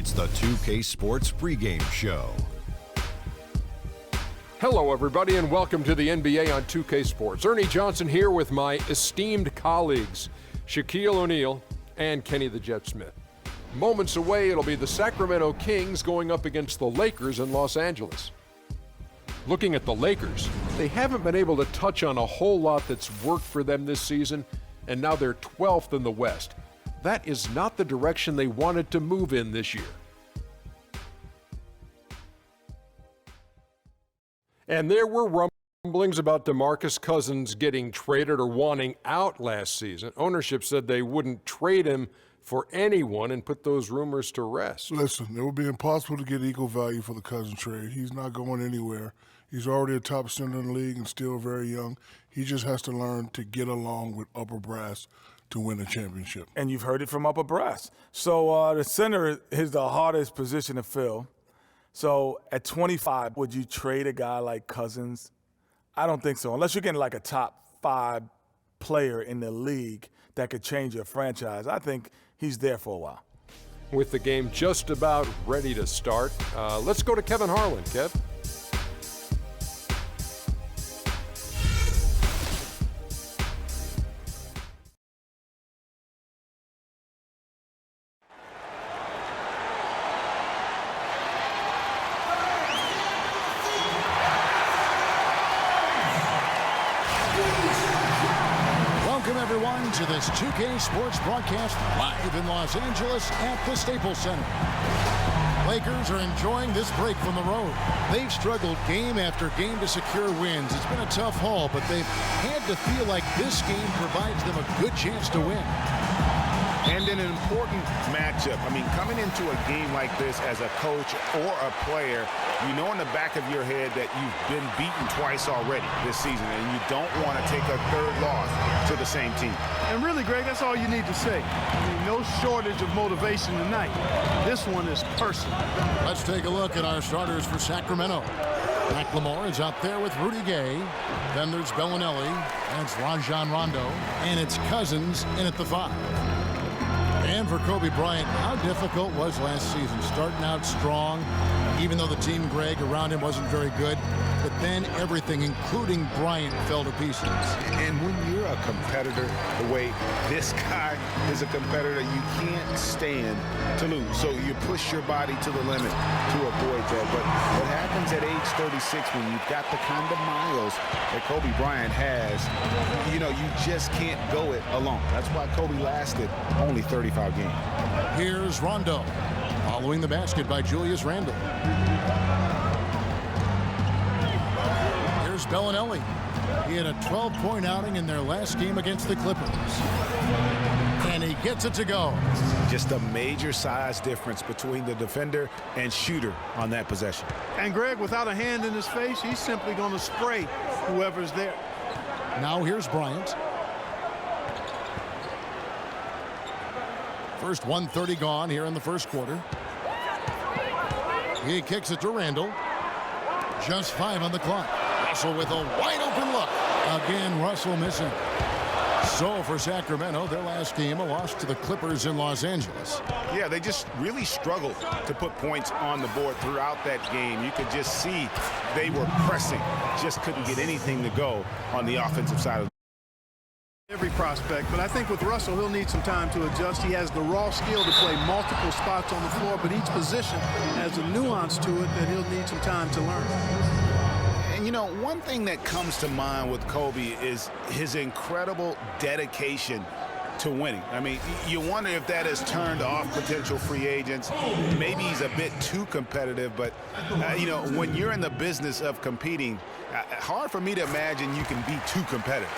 It's the 2K Sports pregame show. Hello, everybody, and welcome to the NBA on 2K Sports. Ernie Johnson here with my esteemed colleagues, Shaquille O'Neal and Kenny the Jet Smith. Moments away, it'll be the Sacramento Kings going up against the Lakers in Los Angeles. Looking at the Lakers, they haven't been able to touch on a whole lot that's worked for them this season, and now they're 12th in the West. That is not the direction they wanted to move in this year. And there were rumblings about DeMarcus Cousins getting traded or wanting out last season. Ownership said they wouldn't trade him for anyone and put those rumors to rest. Listen, it would be impossible to get equal value for the Cousins trade. He's not going anywhere. He's already a top center in the league and still very young. He just has to learn to get along with upper brass to win a championship. And you've heard it from upper brass. So the center is the hardest position to fill. So at 25, would you trade a guy like Cousins? I don't think so, unless you're getting like a top 5 player in the league that could change your franchise. I think he's there for a while. With the game just about ready to start, let's go to Kevin Harlan. Kev? To this 2K Sports broadcast live in Los Angeles at the Staples Center. Lakers are enjoying this break from the road. They've struggled game after game to secure wins. It's been a tough haul, but they've had to feel like this game provides them a good chance to win. And in an important matchup, I mean, coming into a game like this as a coach or a player, you know in the back of your head that you've been beaten twice already this season, and you don't want to take a third loss to the same team. And really, Greg, that's all you need to say. I mean, no shortage of motivation tonight. This one is personal. Let's take a look at our starters for Sacramento. McLemore is out there with Rudy Gay. Then there's Bellinelli. That's Rajon Rondo. And it's Cousins in at the 5. And for Kobe Bryant, how difficult was last season? Starting out strong, even though the team, Greg, around him wasn't very good. But then everything, including Bryant, fell to pieces. And when you're a competitor, the way this guy is a competitor, you can't stand to lose. So you push your body to the limit to avoid that. But what happens at age 36 when you've got the kind of miles that Kobe Bryant has, you know, you just can't go it alone. That's why Kobe lasted only 35 games. Here's Rondo, following the basket by Julius Randle. Here's Bellinelli. He had a 12-point outing in their last game against the Clippers. And he gets it to go. Just a major size difference between the defender and shooter on that possession. And Greg, without a hand in his face, he's simply going to spray whoever's there. Now here's Bryant. First 1:30 gone here in the first quarter. He kicks it to Randle. Just 5 on the clock. Russell with a wide open look. Again, Russell missing. So for Sacramento, their last game, a loss to the Clippers in Los Angeles. Yeah, they just really struggled to put points on the board throughout that game. You could just see they were pressing, just couldn't get anything to go on the offensive side of the Every prospect, but I think with Russell, he'll need some time to adjust. He has the raw skill to play multiple spots on the floor, but each position has a nuance to it that he'll need some time to learn. And, you know, one thing that comes to mind with Kobe is his incredible dedication to winning. I mean, you wonder if that has turned off potential free agents. Maybe he's a bit too competitive, but, you know, when you're in the business of competing, hard for me to imagine you can be too competitive.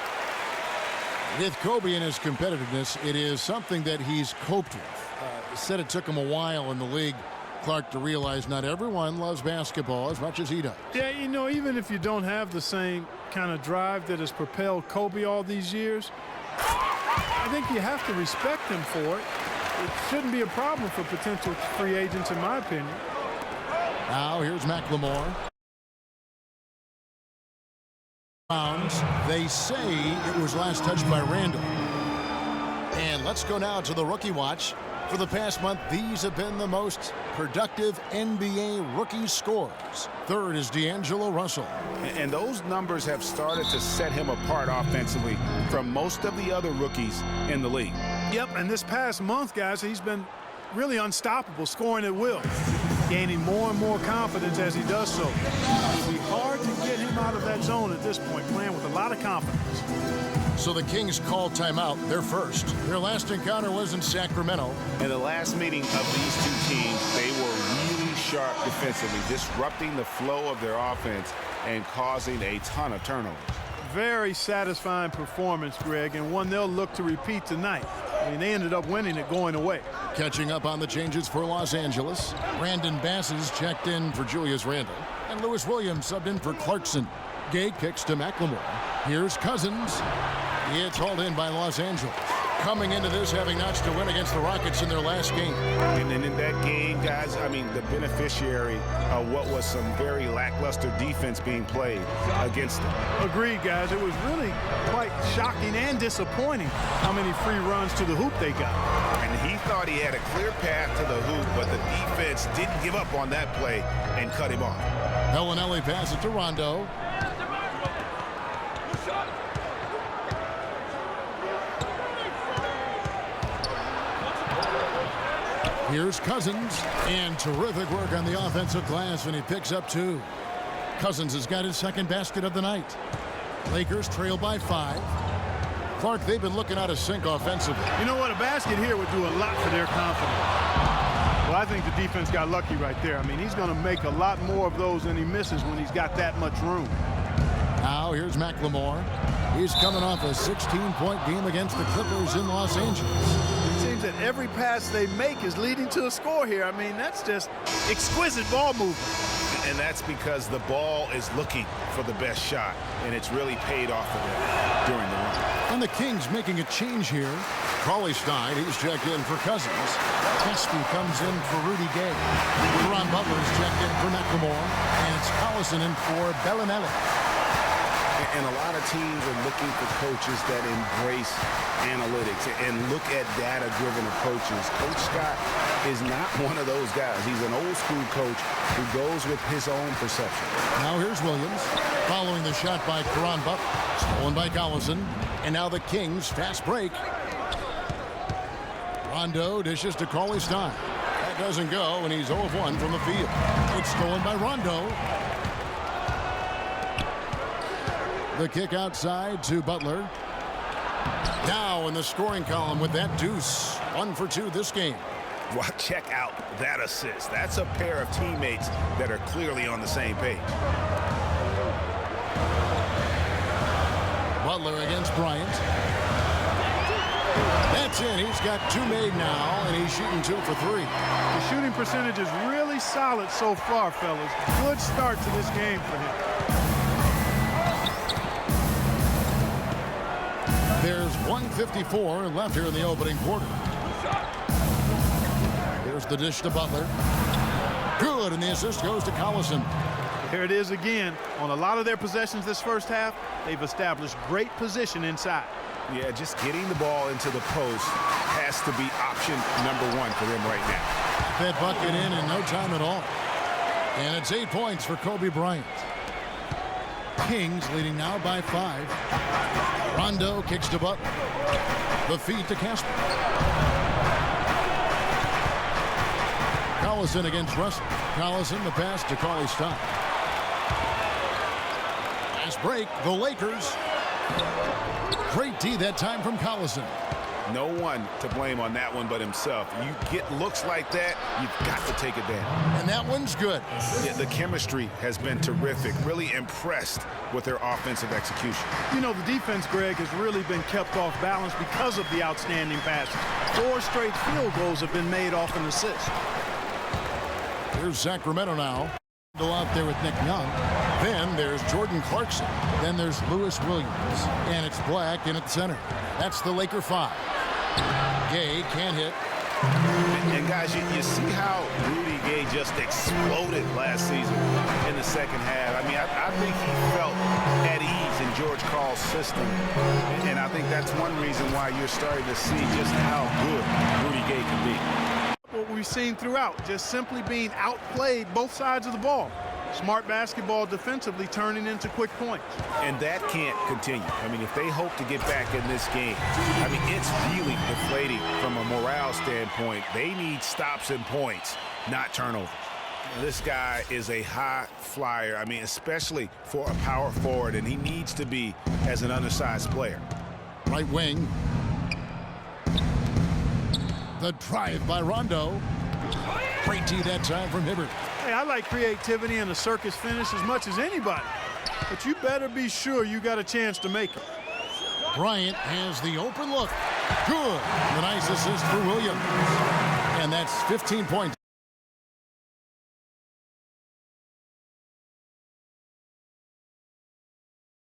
With Kobe and his competitiveness, it is something that he's coped with. Said it took him a while in the league, Clark, to realize not everyone loves basketball as much as he does. Yeah, you know, even if you don't have the same kind of drive that has propelled Kobe all these years, I think you have to respect him for it. It shouldn't be a problem for potential free agents, in my opinion. Now here's McLemore. They say it was last touched by Randle. And let's go now to the rookie watch. For the past month, these have been the most productive NBA rookie scorers. Third is D'Angelo Russell. And those numbers have started to set him apart offensively from most of the other rookies in the league. Yep, and this past month, guys, he's been really unstoppable, scoring at will, gaining more and more confidence as he does so. It'll be hard to get him out of that zone at this point, playing with a lot of confidence. So the Kings call timeout. They're first. Their last encounter was in Sacramento. In the last meeting of these two teams, they were really sharp defensively, disrupting the flow of their offense and causing a ton of turnovers. Very satisfying performance, Greg, and one they'll look to repeat tonight. I mean, they ended up winning it going away. Catching up on the changes for Los Angeles. Brandon Bass is checked in for Julius Randle. And Lewis Williams subbed in for Clarkson. Gay kicks to McLemore. Here's Cousins. It's hauled in by Los Angeles. Coming into this, having notched a win against the Rockets in their last game. And then in that game, guys, I mean, the beneficiary of what was some very lackluster defense being played against them. Agreed, guys. It was really quite shocking and disappointing how many free runs to the hoop they got. And he thought he had a clear path to the hoop, but the defense didn't give up on that play and cut him off. Bellinelli passes to Rondo. Here's Cousins, and terrific work on the offensive glass, and he picks up 2. Cousins has got his second basket of the night. Lakers trail by 5. Clark, they've been looking out of sync offensively. You know what? A basket here would do a lot for their confidence. Well, I think the defense got lucky right there. I mean, he's going to make a lot more of those than he misses when he's got that much room. Now here's McLemore. He's coming off a 16-point game against the Clippers in Los Angeles. It seems that every pass they make is leading to a score here. I mean, that's just exquisite ball movement. And that's because the ball is looking for the best shot, and it's really paid off for them during the run. And the Kings making a change here. Crawley Stein, he's checked in for Cousins. Caspi comes in for Rudy Gay. Ron Butler's checked in for McLemore. And it's Collison in for Bellinelli. And a lot of teams are looking for coaches that embrace analytics and look at data-driven approaches. Coach Scott is not one of those guys. He's an old-school coach who goes with his own perception. Now here's Williams, following the shot by Caron Butler. Stolen by Collison. And now the Kings fast break. Rondo dishes to Crawley Stein. That doesn't go, and he's 0 of 1 from the field. It's stolen by Rondo. The kick outside to Butler. Now in the scoring column with that deuce. 1 for 2 this game. Well, check out that assist. That's a pair of teammates that are clearly on the same page. Butler against Bryant. That's in. He's got 2 made now, and he's shooting 2 for 3. The shooting percentage is really solid so far, fellas. Good start to this game for him. There's 1:54 left here in the opening quarter. Here's the dish to Butler. Good, and the assist goes to Collison. Here it is again. On a lot of their possessions this first half, they've established great position inside. Yeah, just getting the ball into the post has to be option number 1 for them right now. That bucket in no time at all. And it's 8 points for Kobe Bryant. Kings leading now by 5. Rondo kicks to Butler. The feed to Casper. Collison against Russell. Collison the pass to Crawley Stein. Fast break, the Lakers. Great D that time from Collison. No one to blame on that one but himself. You get looks like that, you've got to take advantage. And that one's good. Yeah, the chemistry has been terrific. Really impressed with their offensive execution. You know, the defense, Greg, has really been kept off balance because of the outstanding passes. 4 straight field goals have been made off an assist. Here's Sacramento now. Out there with Nick Young. Then there's Jordan Clarkson. Then there's Lewis Williams. And it's Black in at center. That's the Laker 5. Gay can't hit. And guys, you see how Rudy Gay just exploded last season in the second half. I mean, I think he felt at ease in George Karl's system. And I think that's one reason why you're starting to see just how good Rudy Gay can be. What we've seen throughout, just simply being outplayed both sides of the ball. Smart basketball defensively turning into quick points. And that can't continue. I mean, if they hope to get back in this game, I mean, it's really deflating from a morale standpoint. They need stops and points, not turnovers. This guy is a high flyer, I mean, especially for a power forward, and he needs to be as an undersized player. Right wing. The drive by Rondo. Great tee that time from Hibbert. Hey, I like creativity and a circus finish as much as anybody. But you better be sure you got a chance to make it. Bryant has the open look. Good. The nice assist for Williams. And that's 15 points.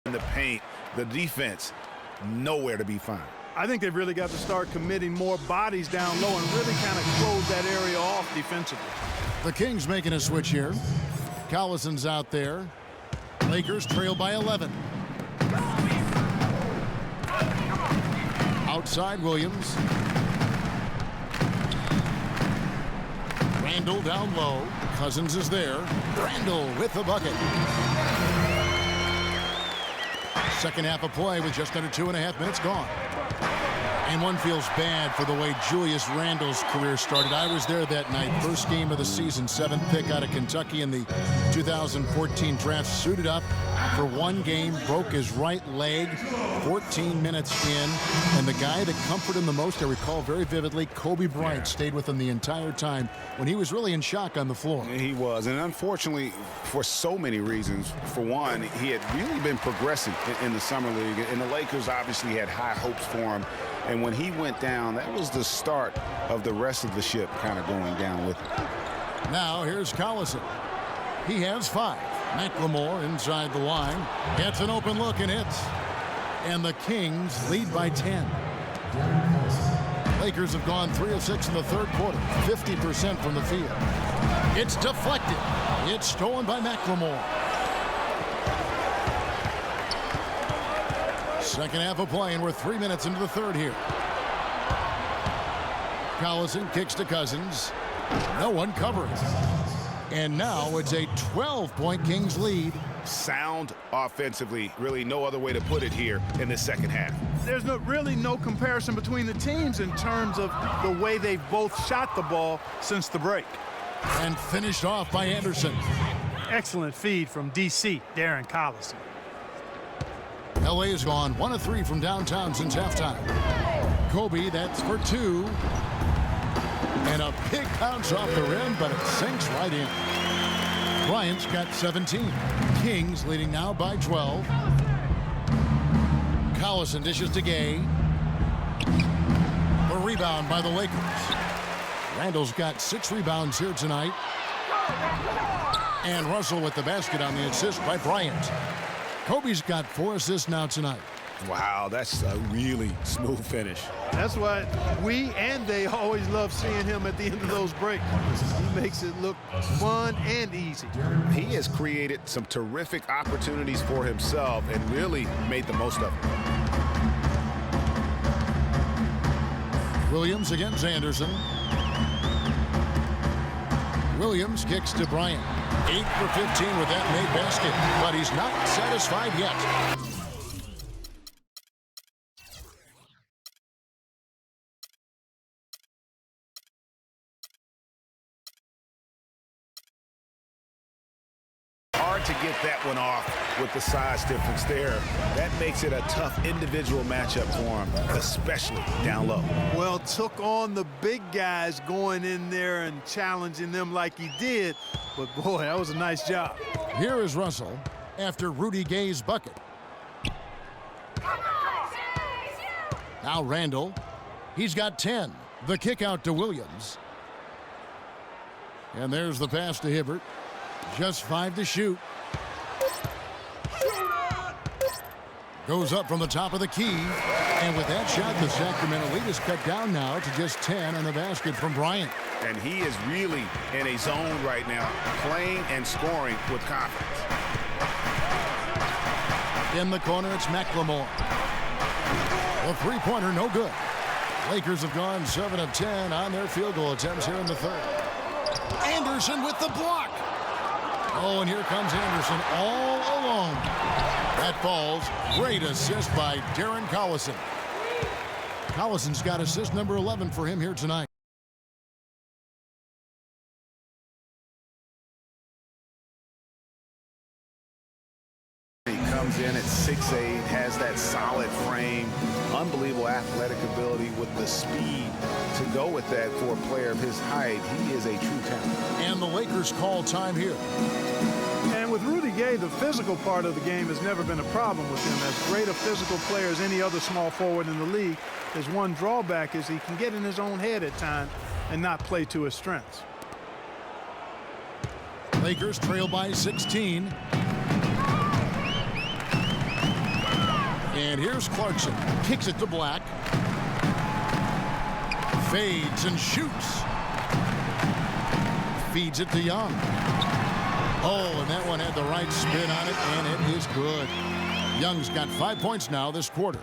In the paint, the defense, nowhere to be found. I think they've really got to start committing more bodies down low and really kind of close that area off defensively. The Kings making a switch here. Collison's out there. Lakers trail by 11. Outside Williams. Randall down low. Cousins is there. Randall with the bucket. Second half of play with just under 2.5 minutes gone. And one feels bad for the way Julius Randle's career started. I was there that night. First game of the season, 7th pick out of Kentucky in the 2014 draft. Suited up for one game, broke his right leg 14 minutes in. And the guy that comforted him the most, I recall very vividly, Kobe Bryant stayed with him the entire time when he was really in shock on the floor. He was, and unfortunately, for so many reasons. For one, he had really been progressing in the summer league, and the Lakers obviously had high hopes for him. And when he went down, that was the start of the rest of the ship kind of going down with him. Now here's Collison. He has 5. McLemore inside the line. Gets an open look and hits. And the Kings lead by 10. Lakers have gone 3 of 6 in the third quarter. 50% from the field. It's deflected. It's stolen by McLemore. Second half of play, and we're 3 minutes into the third here. Collison kicks to Cousins. No one covering. And now it's a 12-point Kings lead. Sound offensively, really no other way to put it here in the second half. There's really no comparison between the teams in terms of the way they've both shot the ball since the break. And finished off by Anderson. Excellent feed from D.C., Darren Collison. LA has gone 1 of 3 from downtown since halftime. Kobe, that's for 2. And a big bounce off the rim, but it sinks right in. Bryant's got 17. Kings leading now by 12. Collison dishes to Gay. A rebound by the Lakers. Randall's got 6 rebounds here tonight. And Russell with the basket on the assist by Bryant. Kobe's got 4 assists now tonight. Wow, that's a really smooth finish. That's why we and they always love seeing him at the end of those breaks. He makes it look fun and easy. He has created some terrific opportunities for himself and really made the most of them. Williams against Anderson. Williams kicks to Bryant. 8 for 15 with that made basket, but he's not satisfied yet. Hard to get that one off with the size difference there. That makes it a tough individual matchup for him, especially down low. Well, took on the big guys going in there and challenging them like he did. But, boy, that was a nice job. Here is Russell after Rudy Gay's bucket. Now Randall. He's got 10. The kick out to Williams. And there's the pass to Hibbert. Just 5 to shoot. Goes up from the top of the key. And with that shot, the Sacramento lead is cut down now to just 10 and a basket from Bryant. And he is really in a zone right now, playing and scoring with confidence. In the corner, it's McLemore. The three-pointer, no good. Lakers have gone 7 of 10 on their field goal attempts here in the third. Anderson with the block. Oh, and here comes Anderson all alone. That falls. Great assist by Darren Collison. Collison's got assist number 11 for him here tonight. He comes in at 6'8", has that solid frame, unbelievable athletic ability with the speed to go with that for a player of his height. He is a true talent. And the Lakers call time here. And with Rudy Gay, the physical part of the game has never been a problem with him. As great a physical player as any other small forward in the league, his one drawback is he can get in his own head at times and not play to his strengths. Lakers trail by 16. And here's Clarkson. Kicks it to Black. Fades and shoots. Feeds it to Young. Oh, and that one had the right spin on it, and it is good. Young's got 5 points now this quarter.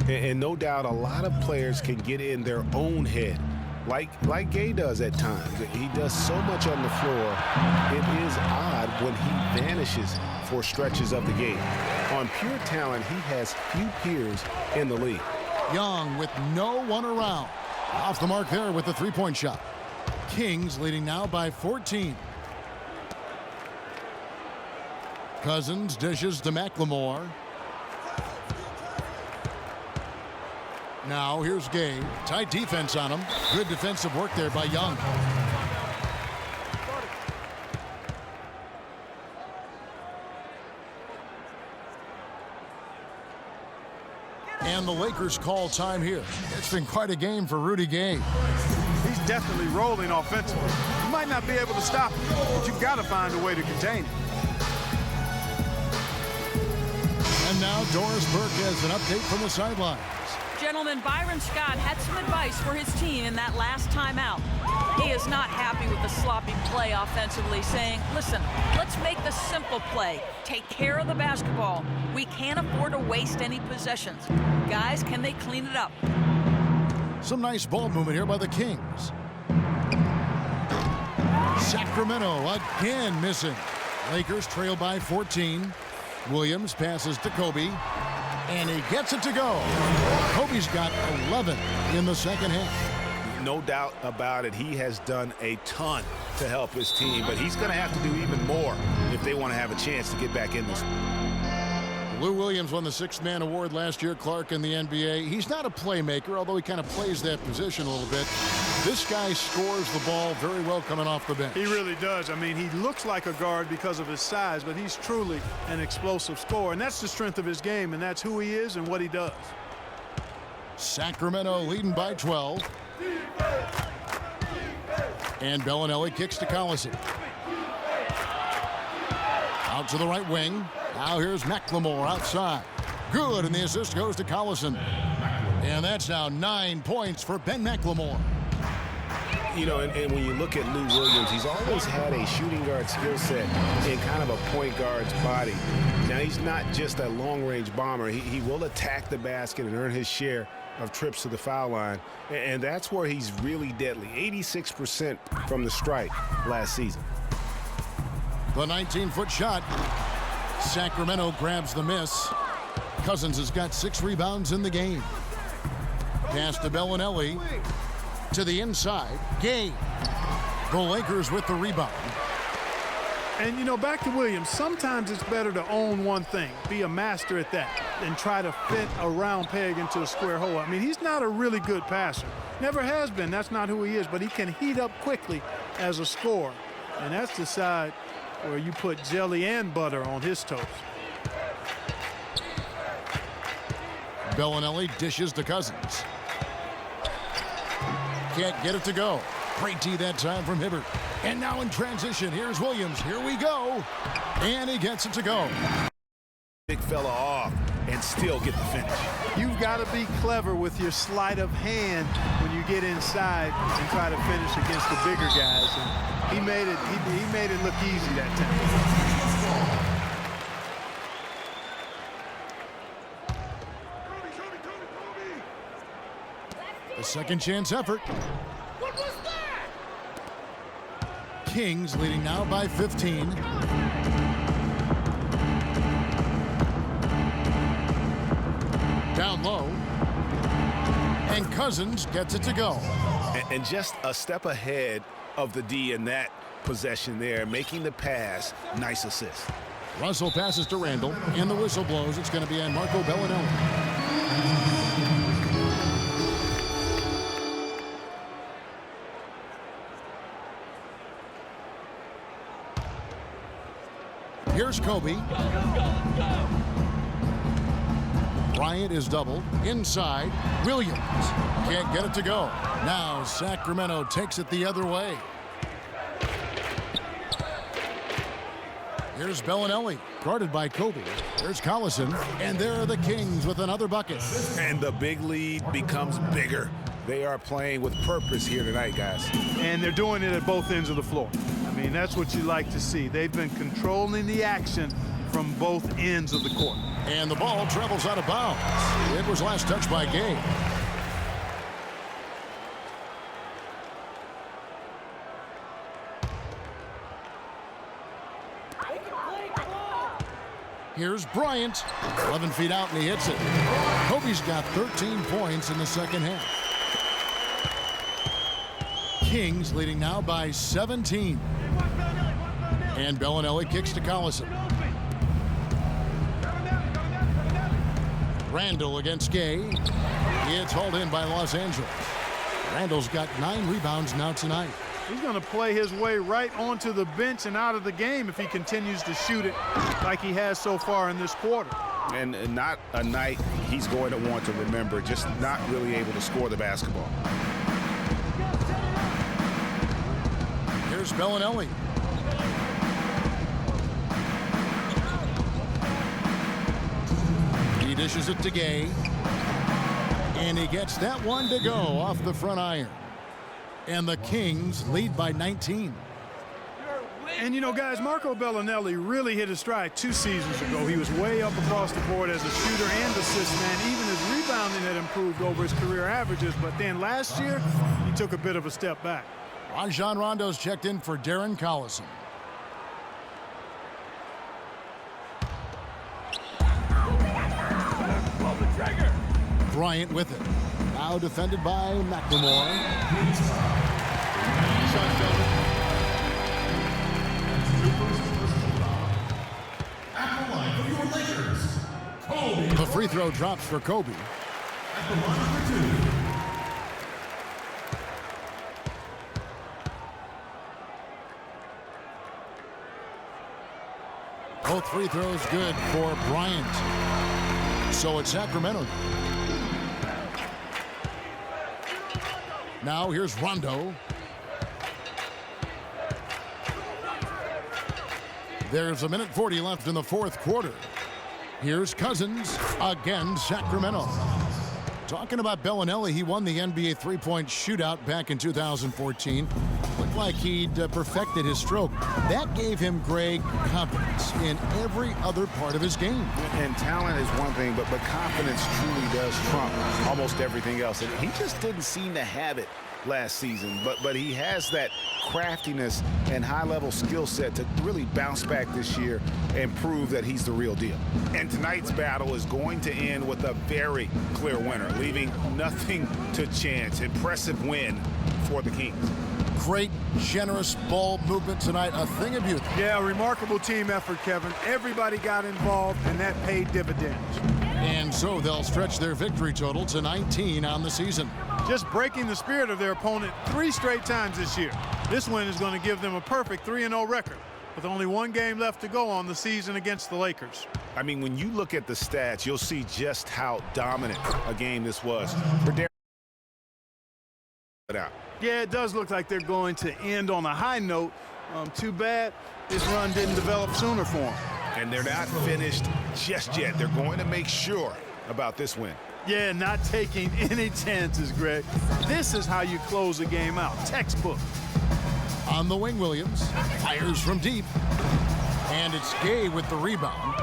And no doubt a lot of players can get in their own head, like Gay does at times. He does so much on the floor, it is odd when he vanishes for stretches of the game. On pure talent, he has few peers in the league. Young with no one around. Off the mark there with the three-point shot. Kings leading now by 14. Cousins dishes to McLemore. Now here's Gay. Tight defense on him. Good defensive work there by Young. And the Lakers call time here. It's been quite a game for Rudy Gay. He's definitely rolling offensively. You might not be able to stop him, but you've got to find a way to contain him. And now Doris Burke has an update from the sidelines. Gentlemen, Byron Scott had some advice for his team in that last timeout. He is not happy with the sloppy play offensively, saying, listen, let's make the simple play. Take care of the basketball. We can't afford to waste any possessions. Guys, can they clean it up? Some nice ball movement here by the Kings. Sacramento again missing. Lakers trail by 14. Williams passes to Kobe, and he gets it to go. Kobe's got 11 in the second half. No doubt about it, he has done a ton to help his team, but he's going to have to do even more if they want to have a chance to get back in this. Lou Williams won the sixth-man award last year, Clark, in the NBA. He's not a playmaker, although he kind of plays that position a little bit. This guy scores the ball very well coming off the bench. He really does. I mean, he looks like a guard because of his size, but he's truly an explosive scorer, and that's the strength of his game, and that's who he is and what he does. Sacramento leading by 12. And Bellinelli kicks to Collison. Out to the right wing. Now here's McLemore outside. Good, and the assist goes to Collison. And that's now 9 points for Ben McLemore. You know, and when you look at Lou Williams, he's always had a shooting guard skill set in kind of a point guard's body. Now, he's not just a long-range bomber. He will attack the basket and earn his share of trips to the foul line, and that's where he's really deadly. 86% from the stripe last season. The 19-foot shot. Sacramento grabs the miss. Cousins has got 6 rebounds in the game. Pass to Bellinelli. To the inside. Gay. The Lakers with the rebound. And, you know, back to Williams, sometimes it's better to own one thing, be a master at that, and try to fit a round peg into a square hole. I mean, he's not a really good passer. Never has been. That's not who he is, but he can heat up quickly as a scorer. And that's the side where you put jelly and butter on his toast. Bellinelli dishes to Cousins. Can't get it to go. Great D that time from Hibbert. And now in transition, here's Williams. Here we go. And he gets it to go. Big fella off and still get the finish. You've got to be clever with your sleight of hand when you get inside and try to finish against the bigger guys. And he made it look easy that time. The second chance effort. What was that? Kings leading now by 15. Down low. And Cousins gets it to go. And just a step ahead of the D in that possession there, making the pass. Nice assist. Russell passes to Randall, and the whistle blows. It's going to be on Marco Bellinelli. Here's Kobe. Bryant is doubled. Inside, Williams. Can't get it to go. Now Sacramento takes it the other way. Here's Bellinelli, guarded by Kobe. There's Collison, and there are the Kings with another bucket. And the big lead becomes bigger. They are playing with purpose here tonight, guys. And they're doing it at both ends of the floor. I mean, that's what you like to see. They've been controlling the action from both ends of the court. And the ball travels out of bounds. It was last touched by Gay. Here's Bryant, 11 feet out, and he hits it. Kobe's got 13 points in the second half. Kings leading now by 17. And Bellinelli kicks to Collison. Randall against Gay. It's hauled in by Los Angeles. Randall's got 9 rebounds now tonight. He's going to play his way right onto the bench and out of the game if he continues to shoot it like he has so far in this quarter. And not a night he's going to want to remember, just not really able to score the basketball. Here's Bellinelli. He dishes it to Gay. And he gets that one to go off the front iron. And the Kings lead by 19. And, you know, guys, Marco Bellinelli really hit his stride 2 seasons ago. He was way up across the board as a shooter and assist man. Even his rebounding had improved over his career averages. But then last year, he took a bit of a step back. Rajon Rondo's checked in for Darren Collison. Bryant with it. Now defended by McLemore. The free throw drops for Kobe. Both free throws good for Bryant. So it's Sacramento. Now here's Rondo. There's 1:40 left in the fourth quarter. Here's Cousins, again Sacramento. Talking about Bellinelli, he won the NBA three-point shootout back in 2014. Looked like he'd perfected his stroke. That gave him, Greg, confidence in every other part of his game. And talent is one thing, but confidence truly does trump almost everything else. And he just didn't seem to have it last season, but he has that craftiness and high-level skill set to really bounce back this year and prove that he's the real deal. And tonight's battle is going to end with a very clear winner, leaving nothing to chance. Impressive win for the Kings. Great, generous ball movement tonight, a thing of beauty. Yeah, remarkable team effort, Kevin. Everybody got involved, and that paid dividends. And so they'll stretch their victory total to 19 on the season. Just breaking the spirit of their opponent 3 straight times this year. This win is going to give them a perfect 3-0 record with only 1 game left to go on the season against the Lakers. I mean, when you look at the stats, you'll see just how dominant a game this was for Darren. Yeah, it does look like they're going to end on a high note. Too bad this run didn't develop sooner for them. And they're not finished just yet. They're going to make sure about this win. Yeah, not taking any chances, Greg. This is how you close a game out. Textbook. On the wing, Williams fires from deep. And it's Gay with the rebound.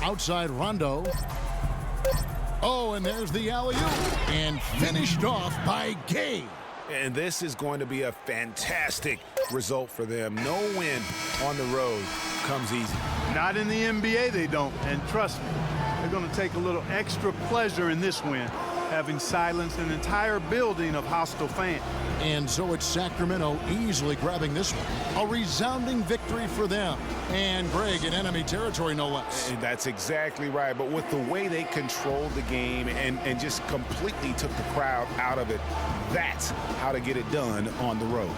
Outside Rondo. Oh, and there's the alley-oop. And finished off by Gay. And this is going to be a fantastic result for them. No win on the road comes easy. Not in the NBA, they don't. And trust me, they're going to take a little extra pleasure in this win, having silenced an entire building of hostile fans. And so it's Sacramento easily grabbing this one. A resounding victory for them. And Greg in enemy territory, no less. And that's exactly right. But with the way they controlled the game and just completely took the crowd out of it, that's how to get it done on the road.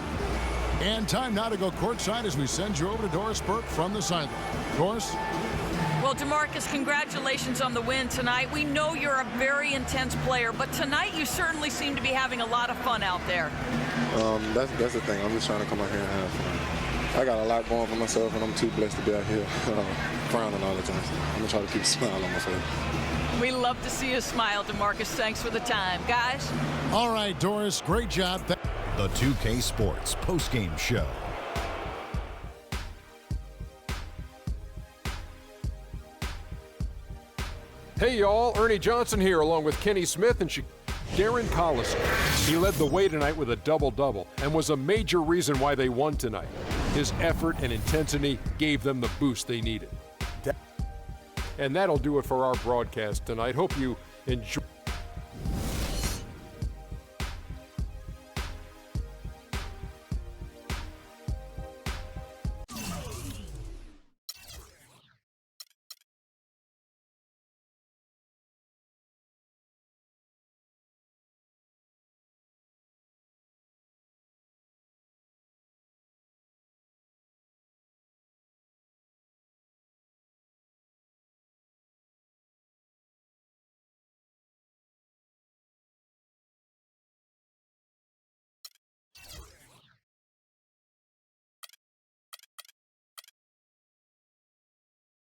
And time now to go courtside as we send you over to Doris Burke from the sideline. Doris? Well, DeMarcus, congratulations on the win tonight. We know you're a very intense player, but tonight you certainly seem to be having a lot of fun out there. That's the thing. I'm just trying to come out here and have fun. I got a lot going for myself, and I'm too blessed to be out here frowning all the time. I'm going to try to keep a smile on my face. We love to see you smile, DeMarcus. Thanks for the time. Guys? All right, Doris, great job. The 2K Sports postgame show. Hey, y'all. Ernie Johnson here, along with Kenny Smith and Darren Collison. He led the way tonight with a double-double and was a major reason why they won tonight. His effort and intensity gave them the boost they needed. And that'll do it for our broadcast tonight. Hope you enjoy.